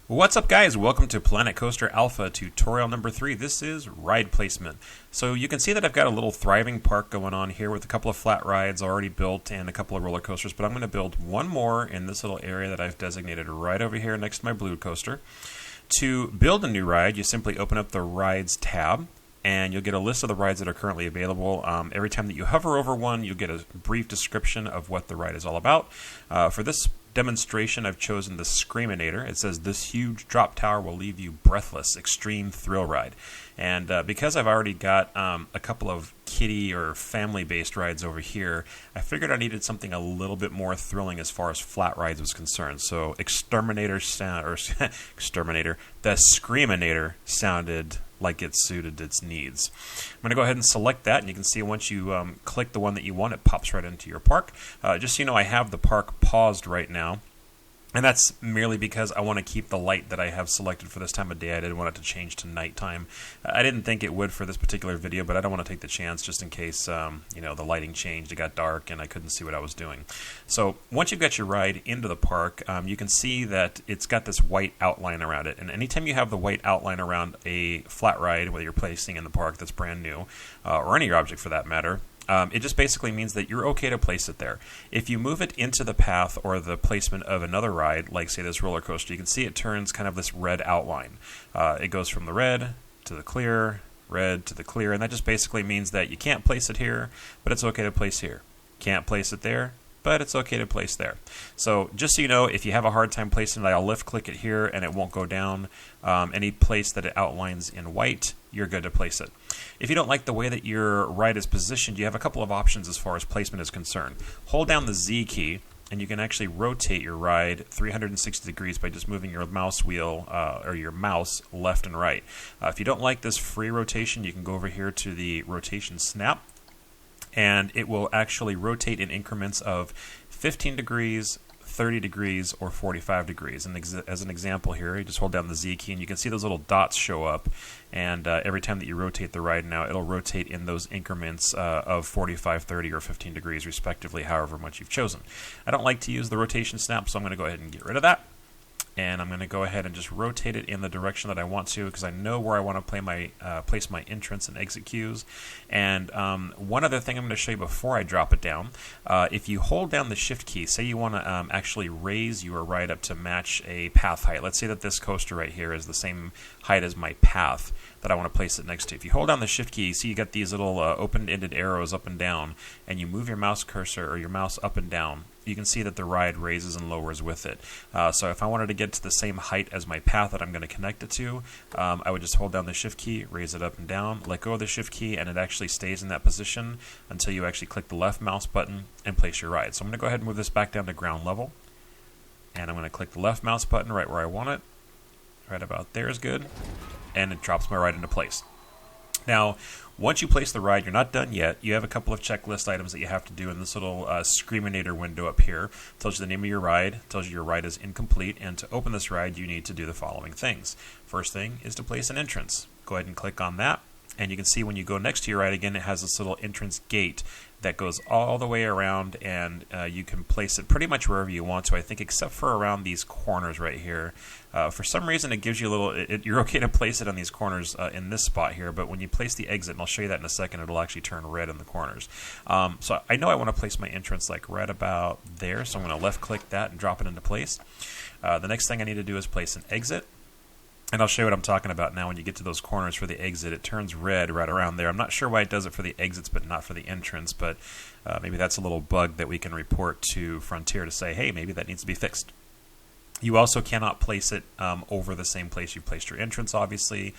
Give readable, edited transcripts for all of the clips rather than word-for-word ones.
What's up, guys? Welcome to Planet Coaster Alpha tutorial number 3. This is ride placement. So you can see that I've got a little thriving park going on here with a couple of flat rides already built and a couple of roller coasters, but I'm going to build one more in this little area that I've designated right over here next to my blue coaster. To build a new ride, you simply open up the Rides tab, and you'll get a list of the rides that are currently available. Every time that you hover over one, you'll get a brief description of what the ride is all about. For this demonstration, I've chosen the Screaminator. It says, "This huge drop tower will leave you breathless. Extreme thrill ride." And because I've already got a couple of kiddie or family-based rides over here, I figured I needed something a little bit more thrilling as far as flat rides was concerned. So the Screaminator sounded like it suited its needs. I'm going to go ahead and select that, and you can see once you click the one that you want, it pops right into your park. Just so you know, I have the park paused right now, and that's merely because I want to keep the light that I have selected for this time of day. I didn't want it to change to nighttime. I didn't think it would for this particular video, but I don't want to take the chance just in case the lighting changed, it got dark, and I couldn't see what I was doing. So once you've got your ride into the park, you can see that it's got this white outline around it. And anytime you have the white outline around a flat ride, whether you're placing in the park that's brand new, or any object for that matter, it just basically means that you're okay to place it there. If you move it into the path or the placement of another ride, like say this roller coaster, you can see it turns kind of this red outline. It goes from the red to the clear, red to the clear, and that just basically means that you can't place it here, but it's okay to place here. Can't place it there, but it's okay to place there. So just so you know, if you have a hard time placing it, I'll left click it here and it won't go down. Any place that it outlines in white, you're good to place it. If you don't like the way that your ride is positioned, you have a couple of options as far as placement is concerned. Hold down the Z key, and you can actually rotate your ride 360 degrees by just moving your mouse wheel or your mouse left and right. If you don't like this free rotation, you can go over here to the rotation snap, and it will actually rotate in increments of 15 degrees, 30 degrees, or 45 degrees. And as an example here, you just hold down the Z key and you can see those little dots show up, and every time that you rotate the ride now, it'll rotate in those increments of 45, 30, or 15 degrees respectively, however much you've chosen. I don't like to use the rotation snap, so I'm going to go ahead and get rid of that. And I'm going to go ahead and just rotate it in the direction that I want to, because I know where I want to place my entrance and exit cues. And one other thing I'm going to show you before I drop it down, if you hold down the shift key, say you want to actually raise your ride up to match a path height. Let's say that this coaster right here is the same height as my path that I want to place it next to. If you hold down the shift key, you see you got these little open-ended arrows up and down, and you move your mouse cursor or your mouse up and down, you can see that the ride raises and lowers with it. So if I wanted to get to the same height as my path that I'm going to connect it to, I would just hold down the shift key, raise it up and down, let go of the shift key, and it actually stays in that position until you actually click the left mouse button and place your ride. So I'm going to go ahead and move this back down to ground level, and I'm going to click the left mouse button right where I want it. Right about there is good, and it drops my ride into place. Now, once you place the ride, you're not done yet. You have a couple of checklist items that you have to do in this little Screaminator window up here. It tells you the name of your ride, it tells you your ride is incomplete, and to open this ride, you need to do the following things. First thing is to place an entrance. Go ahead and click on that, and you can see when you go next to your ride again, it has this little entrance gate that goes all the way around, and you can place it pretty much wherever you want to, I think, except for around these corners right here. For some reason, it gives you a little, you're okay to place it on these corners in this spot here, but when you place the exit, and I'll show you that in a second, it'll actually turn red in the corners. So I know I want to place my entrance like right about there, so I'm going to left click that and drop it into place. The next thing I need to do is place an exit. And I'll show you what I'm talking about now. When you get to those corners for the exit, it turns red right around there. I'm not sure why it does it for the exits but not for the entrance, but maybe that's a little bug that we can report to Frontier to say, hey, maybe that needs to be fixed. You also cannot place it over the same place you placed your entrance, obviously,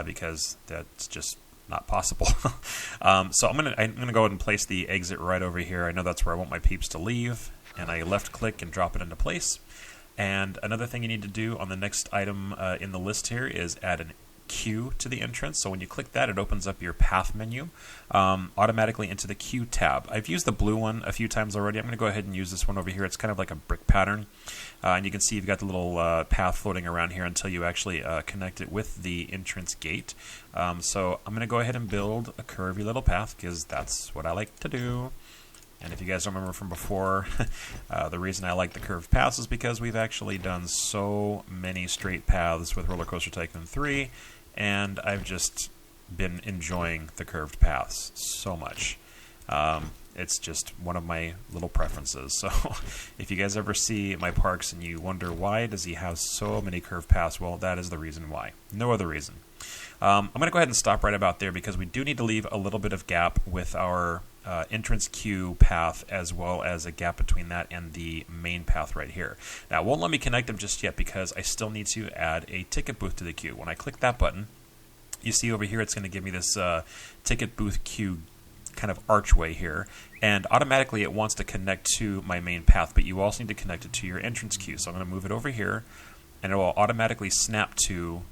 because that's just not possible. So I'm gonna go ahead and place the exit right over here. I know that's where I want my peeps to leave, and I left click and drop it into place. And another thing you need to do on the next item in the list here is add an queue to the entrance. So when you click that, it opens up your path menu automatically into the queue tab. I've used the blue one a few times already. I'm going to go ahead and use this one over here. It's kind of like a brick pattern. And you can see you've got the little path floating around here until you actually connect it with the entrance gate. So I'm going to go ahead and build a curvy little path because that's what I like to do. And if you guys don't remember from before, the reason I like the curved paths is because we've actually done so many straight paths with Roller Coaster Tycoon 3, and I've just been enjoying the curved paths so much. It's just one of my little preferences. So if you guys ever see my parks and you wonder why does he have so many curved paths, well, that is the reason why. No other reason. I'm going to go ahead and stop right about there because we do need to leave a little bit of gap with our entrance queue path, as well as a gap between that and the main path right here. Now, it won't let me connect them just yet because I still need to add a ticket booth to the queue. When I click that button, you see over here it's going to give me this ticket booth queue kind of archway here, and automatically it wants to connect to my main path, but you also need to connect it to your entrance queue. So I'm going to move it over here, and it will automatically snap to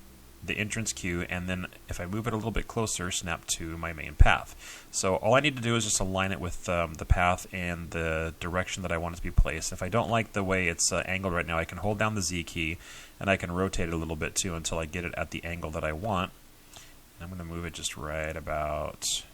the entrance queue, and then if I move it a little bit closer, snap to my main path. So all I need to do is just align it with the path and the direction that I want it to be placed. If I don't like the way it's angled right now, I can hold down the Z key, and I can rotate it a little bit too until I get it at the angle that I want. I'm going to move it just right about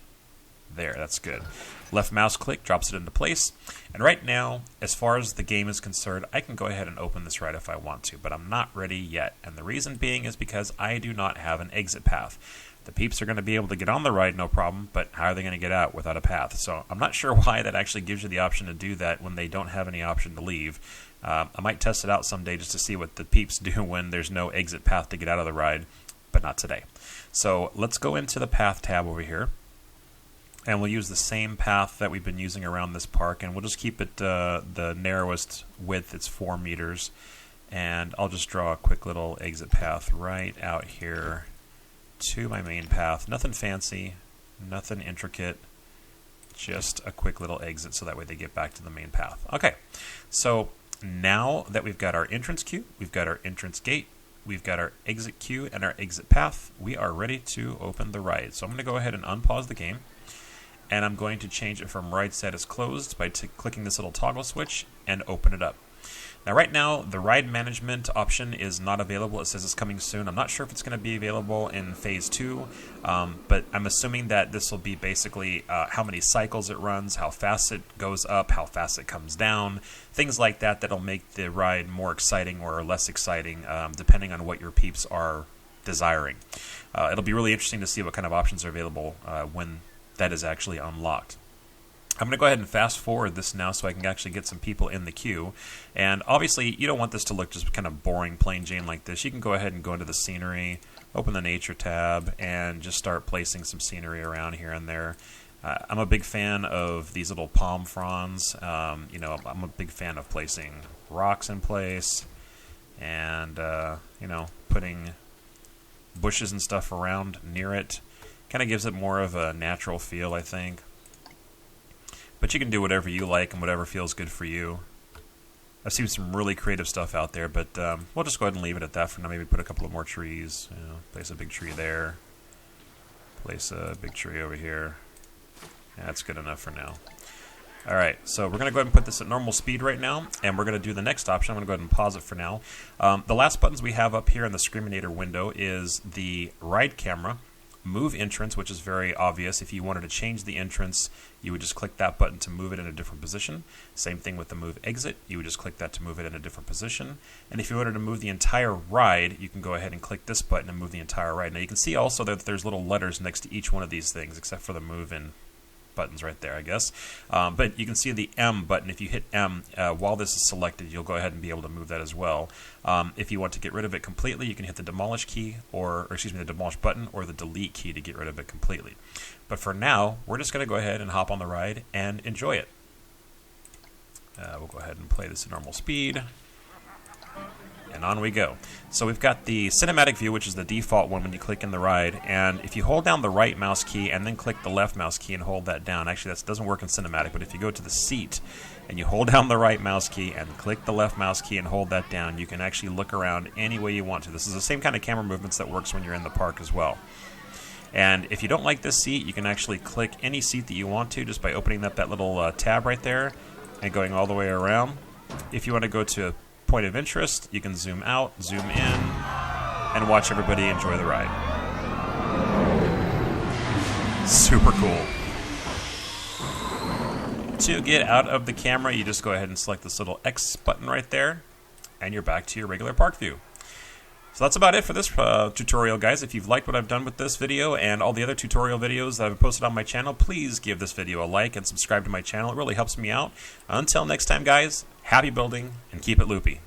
there. That's good. Left mouse click drops it into place. And right now, as far as the game is concerned, I can go ahead and open this ride if I want to, but I'm not ready yet. And the reason being is because I do not have an exit path. The peeps are going to be able to get on the ride, no problem, but how are they going to get out without a path? So I'm not sure why that actually gives you the option to do that when they don't have any option to leave. I might test it out someday just to see what the peeps do when there's no exit path to get out of the ride, but not today. So let's go into the path tab over here. And we'll use the same path that we've been using around this park, and we'll just keep it the narrowest width. It's 4 meters. And I'll just draw a quick little exit path right out here to my main path. Nothing fancy, nothing intricate, just a quick little exit so that way they get back to the main path. Okay, so now that we've got our entrance queue, we've got our entrance gate, we've got our exit queue and our exit path, we are ready to open the ride. So I'm going to go ahead and unpause the game. And I'm going to change it from ride status closed by clicking this little toggle switch and open it up. Now right now, the ride management option is not available. It says it's coming soon. I'm not sure if it's going to be available in Phase 2, but I'm assuming that this will be basically how many cycles it runs, how fast it goes up, how fast it comes down, things like that that'll make the ride more exciting or less exciting, depending on what your peeps are desiring. It'll be really interesting to see what kind of options are available when that is actually unlocked. I'm going to go ahead and fast forward this now so I can actually get some people in the queue. And obviously, you don't want this to look just kind of boring, plain Jane like this. You can go ahead and go into the scenery, open the nature tab, and just start placing some scenery around here and there. I'm a big fan of these little palm fronds. I'm a big fan of placing rocks in place and, putting bushes and stuff around near it. Kind of gives it more of a natural feel, I think. But you can do whatever you like and whatever feels good for you. I've seen some really creative stuff out there, but we'll just go ahead and leave it at that for now. Maybe put a couple of more trees. Place a big tree there. Place a big tree over here. Yeah, that's good enough for now. Alright, so we're going to go ahead and put this at normal speed right now, and we're going to do the next option. I'm going to go ahead and pause it for now. The last buttons we have up here in the Screaminator window is the ride camera, move entrance, which is very obvious. If you wanted to change the entrance, you would just click that button to move it in a different position. Same thing with the move exit. You would just click that to move it in a different position. And if you wanted to move the entire ride, you can go ahead and click this button and move the entire ride. Now you can see also that there's little letters next to each one of these things, except for the move in buttons right there, I guess. But you can see the M button. If you hit M while this is selected, you'll go ahead and be able to move that as well. If you want to get rid of it completely, you can hit the demolish key, the demolish button, or the delete key to get rid of it completely. But for now, we're just going to go ahead and hop on the ride and enjoy it. We'll go ahead and play this at normal speed. And on we go. So we've got the cinematic view, which is the default one when you click in the ride. And if you hold down the right mouse key and then click the left mouse key and hold that down, actually that doesn't work in cinematic, but if you go to the seat and you hold down the right mouse key and click the left mouse key and hold that down, you can actually look around any way you want to. This is the same kind of camera movements that works when you're in the park as well. And if you don't like this seat, you can actually click any seat that you want to just by opening up that little tab right there and going all the way around. If you want to go to point of interest, you can zoom out, zoom in, and watch everybody enjoy the ride. Super cool. to get out of the camera, you just go ahead and select this little X button right there, and you're back to your regular park view. So that's about it for this tutorial, guys. If you've liked what I've done with this video and all the other tutorial videos that I've posted on my channel, please give this video a like and subscribe to my channel. It really helps me out. Until next time, guys, happy building and keep it loopy.